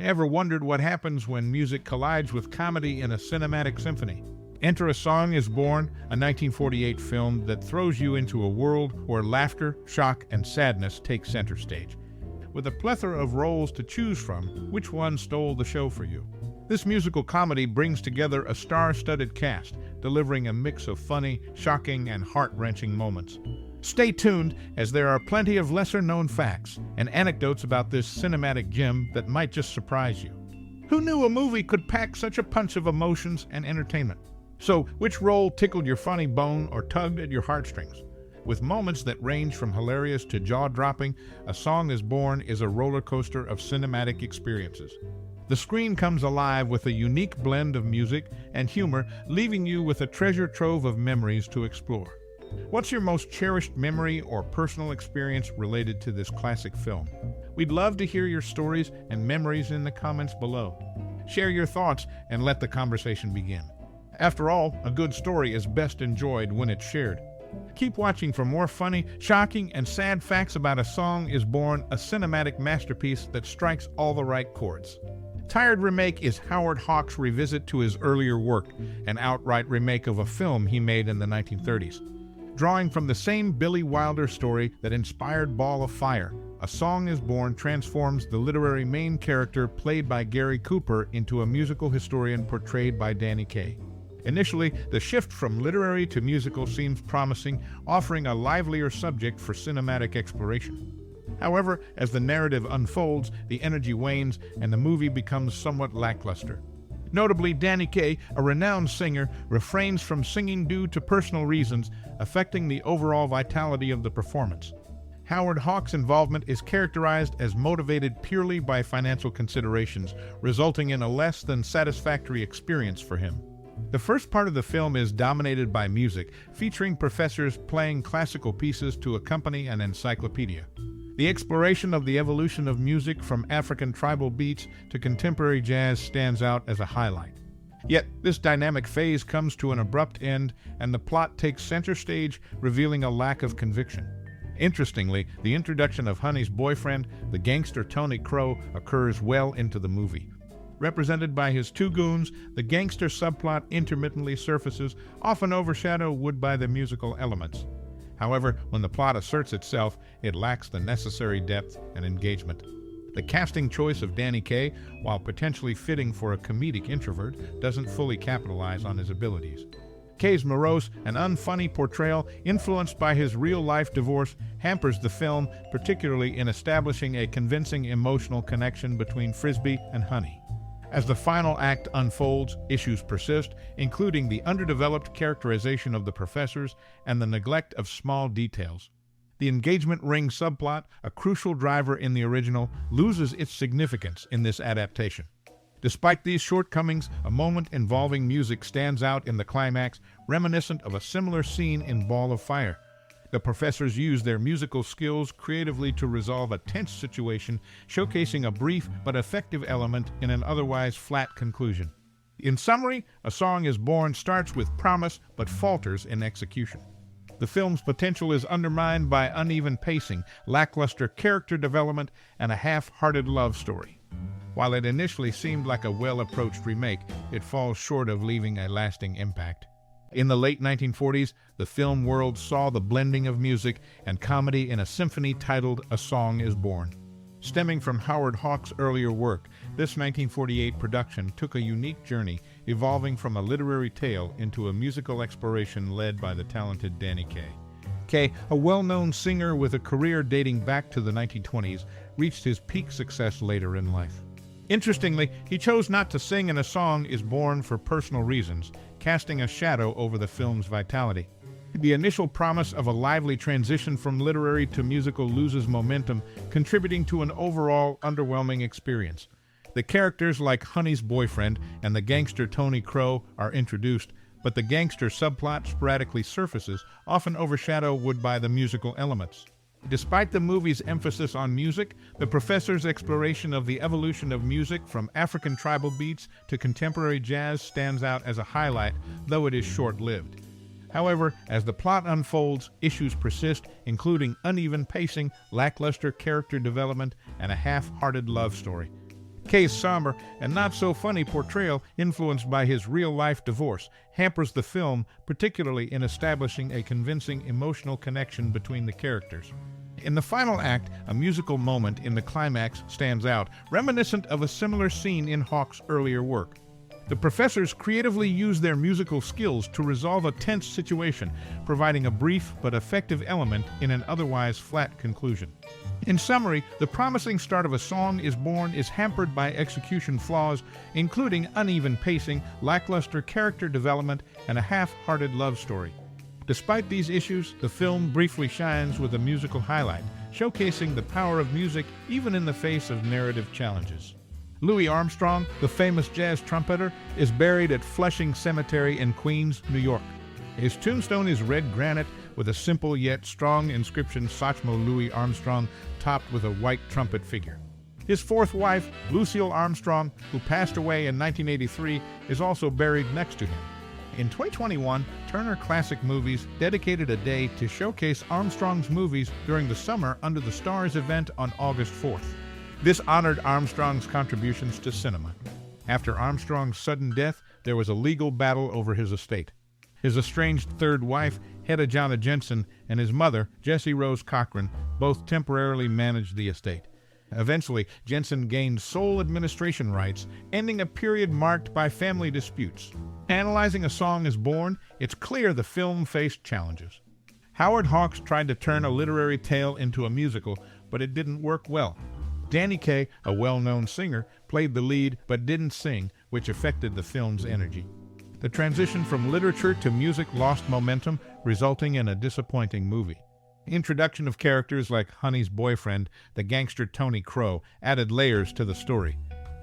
Ever wondered what happens when music collides with comedy in a cinematic symphony? Enter A Song is Born, a 1948 film that throws you into a world where laughter, shock, and sadness take center stage. With a plethora of roles to choose from, which one stole the show for you? This musical comedy brings together a star-studded cast, delivering a mix of funny, shocking, and heart-wrenching moments. Stay tuned, as there are plenty of lesser-known facts and anecdotes about this cinematic gem that might just surprise you. Who knew a movie could pack such a punch of emotions and entertainment? So, which role tickled your funny bone or tugged at your heartstrings? With moments that range from hilarious to jaw-dropping, A Song is Born is a roller coaster of cinematic experiences. The screen comes alive with a unique blend of music and humor, leaving you with a treasure trove of memories to explore. What's your most cherished memory or personal experience related to this classic film? We'd love to hear your stories and memories in the comments below. Share your thoughts and let the conversation begin. After all, a good story is best enjoyed when it's shared. Keep watching for more funny, shocking, and sad facts about A Song is Born, a cinematic masterpiece that strikes all the right chords. Tired Remake is Howard Hawks' revisit to his earlier work, an outright remake of a film he made in the 1930s. Drawing from the same Billy Wilder story that inspired Ball of Fire, A Song is Born transforms the literary main character played by Gary Cooper into a musical historian portrayed by Danny Kaye. Initially, the shift from literary to musical seems promising, offering a livelier subject for cinematic exploration. However, as the narrative unfolds, the energy wanes and the movie becomes somewhat lackluster. Notably, Danny Kaye, a renowned singer, refrains from singing due to personal reasons, affecting the overall vitality of the performance. Howard Hawks' involvement is characterized as motivated purely by financial considerations, resulting in a less than satisfactory experience for him. The first part of the film is dominated by music, featuring professors playing classical pieces to accompany an encyclopedia. The exploration of the evolution of music from African tribal beats to contemporary jazz stands out as a highlight. Yet, this dynamic phase comes to an abrupt end, and the plot takes center stage, revealing a lack of conviction. Interestingly, the introduction of Honey's boyfriend, the gangster Tony Crow, occurs well into the movie. Represented by his two goons, the gangster subplot intermittently surfaces, often overshadowed by the musical elements. However, when the plot asserts itself, it lacks the necessary depth and engagement. The casting choice of Danny Kaye, while potentially fitting for a comedic introvert, doesn't fully capitalize on his abilities. Kaye's morose and unfunny portrayal, influenced by his real-life divorce, hampers the film, particularly in establishing a convincing emotional connection between Frisbee and Honey. As the final act unfolds, issues persist, including the underdeveloped characterization of the professors and the neglect of small details. The engagement ring subplot, a crucial driver in the original, loses its significance in this adaptation. Despite these shortcomings, a moment involving music stands out in the climax, reminiscent of a similar scene in Ball of Fire. The professors use their musical skills creatively to resolve a tense situation, showcasing a brief but effective element in an otherwise flat conclusion. In summary, A Song is Born starts with promise but falters in execution. The film's potential is undermined by uneven pacing, lackluster character development, and a half-hearted love story. While it initially seemed like a well-approached remake, it falls short of leaving a lasting impact. In the late 1940s, the film world saw the blending of music and comedy in a symphony titled A Song is Born. Stemming from Howard Hawks' earlier work, this 1948 production took a unique journey, evolving from a literary tale into a musical exploration led by the talented Danny Kaye. Kaye, a well-known singer with a career dating back to the 1920s, reached his peak success later in life. Interestingly, he chose not to sing in A Song is Born for personal reasons, casting a shadow over the film's vitality. The initial promise of a lively transition from literary to musical loses momentum, contributing to an overall underwhelming experience. The characters like Honey's boyfriend and the gangster Tony Crow are introduced, but the gangster subplot sporadically surfaces, often overshadowed by the musical elements. Despite the movie's emphasis on music, the professor's exploration of the evolution of music from African tribal beats to contemporary jazz stands out as a highlight, though it is short-lived. However, as the plot unfolds, issues persist, including uneven pacing, lackluster character development, and a half-hearted love story. Kaye's somber and not-so-funny portrayal, influenced by his real-life divorce, hampers the film, particularly in establishing a convincing emotional connection between the characters. In the final act, a musical moment in the climax stands out, reminiscent of a similar scene in Hawke's earlier work. The professors creatively use their musical skills to resolve a tense situation, providing a brief but effective element in an otherwise flat conclusion. In summary, the promising start of A Song is Born is hampered by execution flaws, including uneven pacing, lackluster character development, and a half-hearted love story. Despite these issues, the film briefly shines with a musical highlight, showcasing the power of music even in the face of narrative challenges. Louis Armstrong, the famous jazz trumpeter, is buried at Flushing Cemetery in Queens, New York. His tombstone is red granite with a simple yet strong inscription, Sachmo Louis Armstrong, topped with a white trumpet figure. His fourth wife, Lucille Armstrong, who passed away in 1983, is also buried next to him. In 2021, Turner Classic Movies dedicated a day to showcase Armstrong's movies during the Summer Under the Stars event on August 4th. This honored Armstrong's contributions to cinema. After Armstrong's sudden death, there was a legal battle over his estate. His estranged third wife, Hedda Jonna Jensen, and his mother, Jessie Rose Cochran, both temporarily managed the estate. Eventually, Jensen gained sole administration rights, ending a period marked by family disputes. Analyzing A Song is Born, it's clear the film faced challenges. Howard Hawks tried to turn a literary tale into a musical, but it didn't work well. Danny Kaye, a well-known singer, played the lead but didn't sing, which affected the film's energy. The transition from literature to music lost momentum, resulting in a disappointing movie. Introduction of characters like Honey's boyfriend, the gangster Tony Crow, added layers to the story.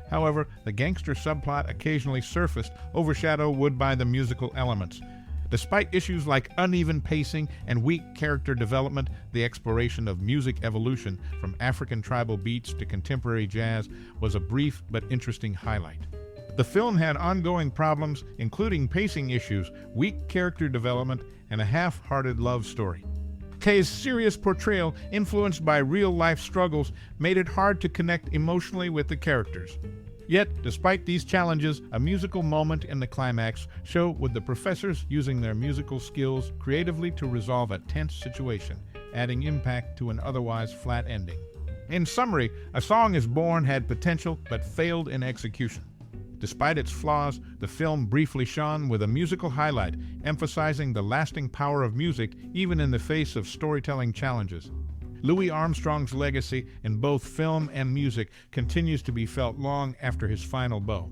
However, the gangster subplot occasionally surfaced, overshadowed by the musical elements. Despite issues like uneven pacing and weak character development, the exploration of music evolution from African tribal beats to contemporary jazz was a brief but interesting highlight. The film had ongoing problems, including pacing issues, weak character development, and a half-hearted love story. Kaye's serious portrayal, influenced by real-life struggles, made it hard to connect emotionally with the characters. Yet, despite these challenges, a musical moment in the climax showed with the professors using their musical skills creatively to resolve a tense situation, adding impact to an otherwise flat ending. In summary, A Song is Born had potential but failed in execution. Despite its flaws, the film briefly shone with a musical highlight, emphasizing the lasting power of music even in the face of storytelling challenges. Louis Armstrong's legacy in both film and music continues to be felt long after his final bow.